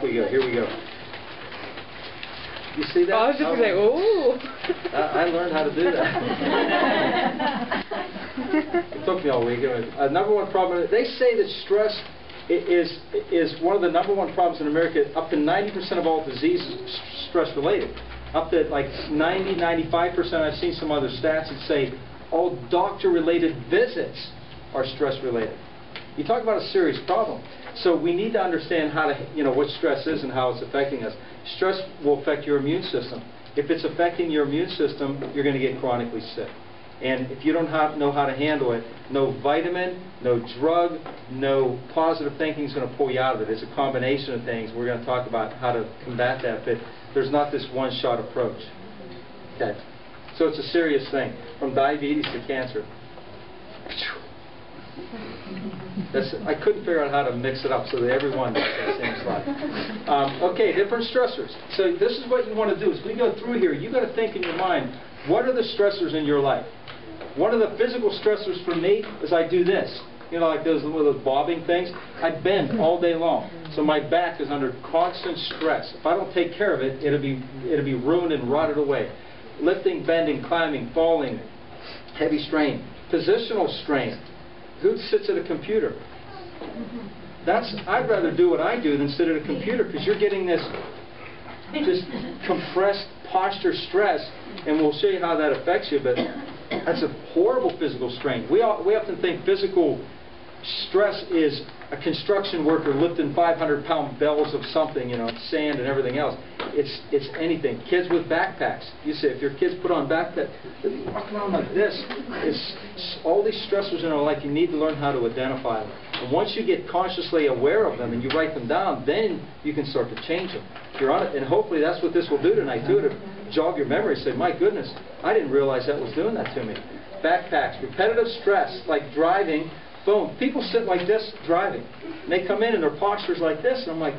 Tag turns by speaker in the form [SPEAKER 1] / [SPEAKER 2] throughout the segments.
[SPEAKER 1] off we go. Here we go. You see that?
[SPEAKER 2] Oh, I was just going to say, ooh.
[SPEAKER 1] I learned how to do that. It took me all week. Number one problem, they say that stress is one of the number one problems in America. Up to 90% of all diseases are stress-related. Up to like 90, 95%. I've seen some other stats that say all doctor-related visits are stress-related. You talk about a serious problem. So we need to understand how to, what stress is and how it's affecting us. Stress will affect your immune system. If it's affecting your immune system, you're going to get chronically sick. And if you don't know how to handle it, no vitamin, no drug, no positive thinking is going to pull you out of it. It's a combination of things. We're going to talk about how to combat that, but there's not this one-shot approach. Okay. So it's a serious thing, from diabetes to cancer. I couldn't figure out how to mix it up so that everyone gets that same slide. Okay, different stressors. So this is what you want to do. As we go through here, you've got to think in your mind, what are the stressors in your life? One of the physical stressors for me is I do this. Like those bobbing things. I bend all day long. So my back is under constant stress. If I don't take care of it, it'll be ruined and rotted away. Lifting, bending, climbing, falling, heavy strain. Positional strain. Who sits at a computer? I'd rather do what I do than sit at a computer, because you're getting this just compressed posture stress, and we'll show you how that affects you, but that's a horrible physical strain. We often think physical stress is a construction worker lifting 500-pound bells of something, sand and everything else. It's anything. Kids with backpacks. You see, if your kids put on backpacks, they'll be walking around like this. It's all these stressors in our life. You need to learn how to identify them. And once you get consciously aware of them and you write them down, then you can start to change them. If you're on it, and hopefully that's what this will do tonight too, to jog your memory. Say, my goodness, I didn't realize that was doing that to me. Backpacks, repetitive stress, like driving. Boom. People sit like this driving. And they come in and their posture's like this. And I'm like,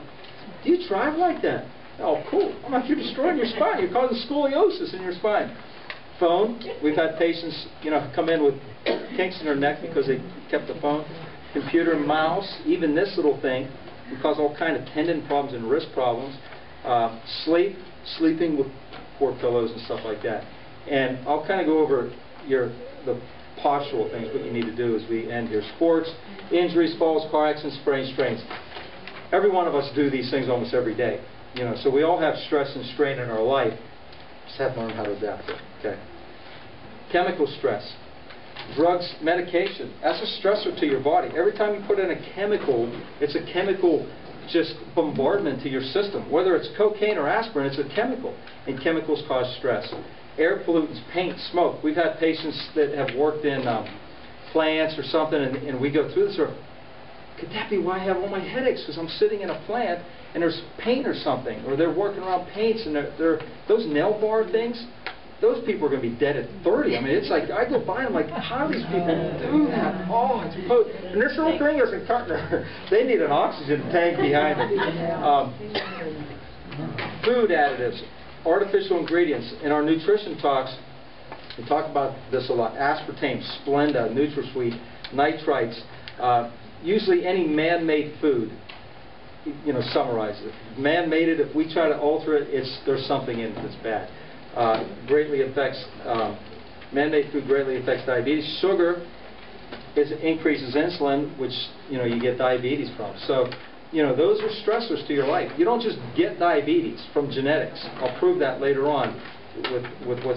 [SPEAKER 1] do you drive like that? Oh, cool. I'm like, you're destroying your spine. You're causing scoliosis in your spine. Phone. We've had patients, come in with kinks in their neck because they kept the phone. Computer, mouse, even this little thing can cause all kind of tendon problems and wrist problems. Sleeping with poor pillows and stuff like that. And I'll kind of go over the postural things, what you need to do as we end here. Sports, injuries, falls, car accidents, sprains, strains. Every one of us do these things almost every day. So we all have stress and strain in our life. Just have to learn how to adapt it. Okay. Chemical stress. Drugs, medication. That's a stressor to your body. Every time you put in a chemical, it's a chemical just bombardment to your system. Whether it's cocaine or aspirin, it's a chemical. And chemicals cause stress. Air pollutants, paint, smoke. We've had patients that have worked in plants or something, and we go through this. Could that be why I have all my headaches? Because I'm sitting in a plant and there's paint or something, or they're working around paints, and those nail bar things. Those people are going to be dead at 30. I mean, it's like I go by and I'm like, how do these people do that? Oh, it's potent. And this little thing isn't cutting her. They need an oxygen tank behind it. Food additives. Artificial ingredients. In our nutrition talks, we talk about this a lot. Aspartame, Splenda, NutraSweet, nitrites. Usually any man-made food, summarizes it. Man-made it, if we try to alter it, there's something in it that's bad. Man-made food greatly affects diabetes. Sugar increases insulin, which, you get diabetes from. So, those are stressors to your life. You don't just get diabetes from genetics. I'll prove that later on with what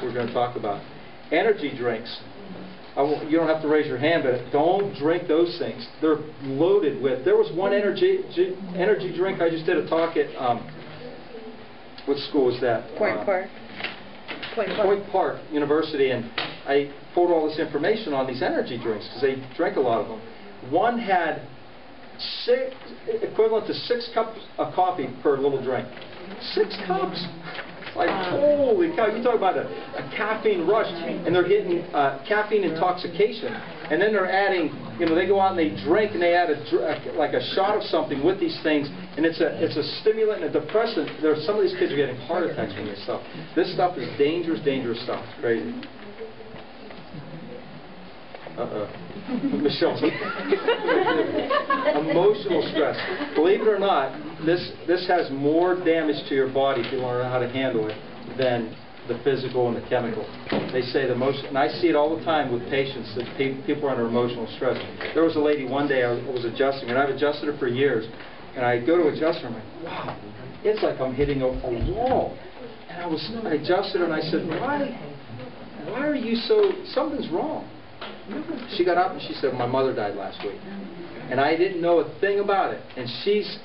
[SPEAKER 1] we're going to talk about. Energy drinks. You don't have to raise your hand, but don't drink those things. They're loaded with. There was one energy drink. I just did a talk at what school was that? Point Park University, and I pulled all this information on these energy drinks because they drank a lot of them. One had equivalent to 6 cups of coffee per little drink. 6 cups. Like, holy cow, you talk about a caffeine rush, and they're getting caffeine intoxication. And then they're adding, they go out and they drink, and they add like a shot of something with these things, and it's a stimulant and a depressant. Some of these kids are getting heart attacks from this stuff. This stuff is dangerous, dangerous stuff. It's crazy. Michelle's emotional stress. Believe it or not, this has more damage to your body if you learn how to handle it than the physical and the chemical. They say the most, and I see it all the time with patients, that people are under emotional stress. There was a lady one day I was adjusting, and I've adjusted her for years, and I go to adjust her, and I'm like, wow, it's like I'm hitting a wall. And I adjusted her, and I said, why are you so, something's wrong. She got up and she said, my mother died last week. And I didn't know a thing about it. And she's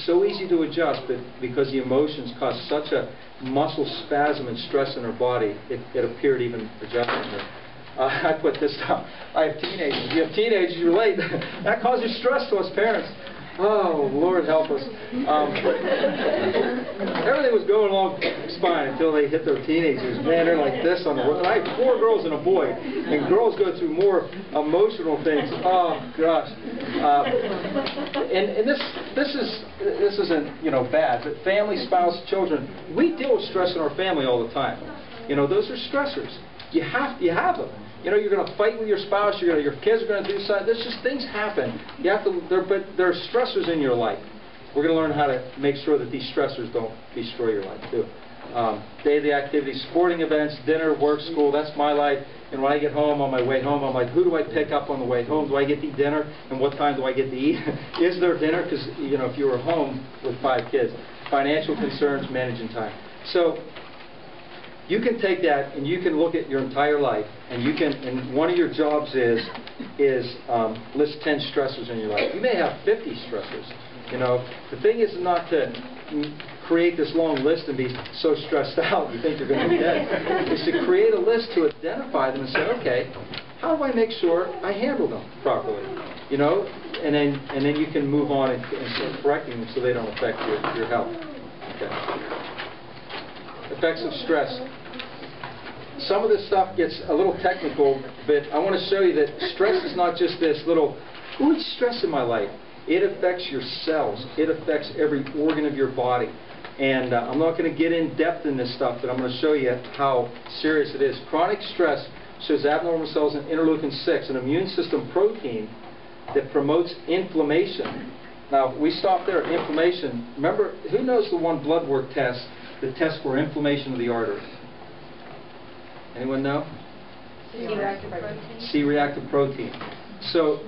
[SPEAKER 1] so easy to adjust, but because the emotions cause such a muscle spasm and stress in her body, it appeared even adjusting her. I put this down. I have teenagers. You have teenagers, you're late. That causes stress to us parents. Oh, Lord help us. Everything was going along fine until they hit their teenagers. Man, they're like this on the road. I have 4 girls and a boy, and girls go through more emotional things. Oh, gosh. And this isn't, you know, bad, but family, spouse, children, we deal with stress in our family all the time. You know, those are stressors. You have them. You know, you're going to fight with your spouse. Your kids are going to do something. There's just things happen. You have to. But there are stressors in your life. We're going to learn how to make sure that these stressors don't destroy your life too. Daily activities, sporting events, dinner, work, school. That's my life. And when I get home, on my way home, I'm like, who do I pick up on the way home? Do I get to eat dinner? And what time do I get to eat? Is there dinner? Because you know, if you were home with 5 kids, financial concerns, managing time. So you can take that and you can look at your entire life, and you can. And one of your jobs is list 10 stressors in your life. You may have 50 stressors. You know, the thing is not to create this long list and be so stressed out you think you're going to be dead. It's to create a list to identify them and say, okay, how do I make sure I handle them properly? You know, and then you can move on and start correcting them so they don't affect your health. Okay. Effects of stress. Some of this stuff gets a little technical, but I want to show you that stress is not just this little, ooh, it's stress in my life. It affects your cells. It affects every organ of your body. And I'm not going to get in depth in this stuff, but I'm going to show you how serious it is. Chronic stress shows abnormal cells in interleukin-6, an immune system protein that promotes inflammation. Now, we stop there at inflammation. Remember, who knows the one blood work test that tests for inflammation of the artery? Anyone know?
[SPEAKER 2] C-reactive protein.
[SPEAKER 1] C-reactive protein. So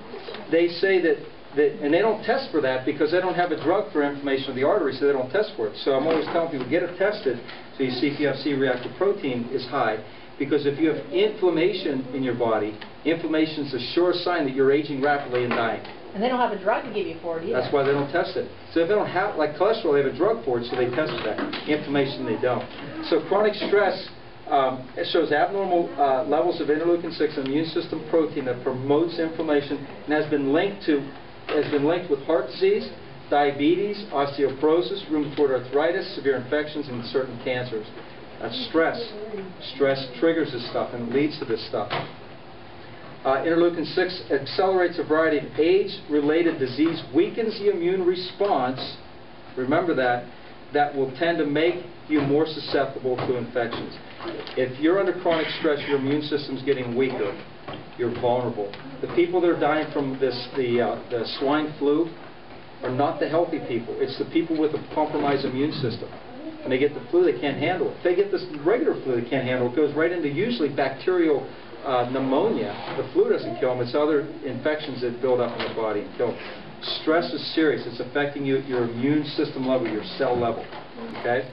[SPEAKER 1] they say that, and they don't test for that because they don't have a drug for inflammation of the artery, so they don't test for it. So I'm always telling people, get it tested so you see if you have C-reactive protein is high. Because if you have inflammation in your body, inflammation is a sure sign that you're aging rapidly and dying.
[SPEAKER 2] And they don't have a drug to give you for it either.
[SPEAKER 1] That's why they don't test it. So if they don't have, like cholesterol, they have a drug for it, so they test for that. Inflammation, they don't. So chronic stress, it shows abnormal levels of interleukin-6, an immune system protein that promotes inflammation, and has been linked with heart disease, diabetes, osteoporosis, rheumatoid arthritis, severe infections, and certain cancers. That's stress. Stress triggers this stuff and leads to this stuff. Interleukin-6 accelerates a variety of age-related disease, weakens the immune response, remember that will tend to make you more susceptible to infections. If you're under chronic stress, your immune system's getting weaker. You're vulnerable. The people that are dying from the swine flu are not the healthy people. It's the people with a compromised immune system. When they get the flu, they can't handle it. If they get this regular flu, they can't handle it. It goes right into usually bacterial pneumonia. The flu doesn't kill them. It's other infections that build up in the body and kill them. Stress is serious. It's affecting you at your immune system level, your cell level. Okay?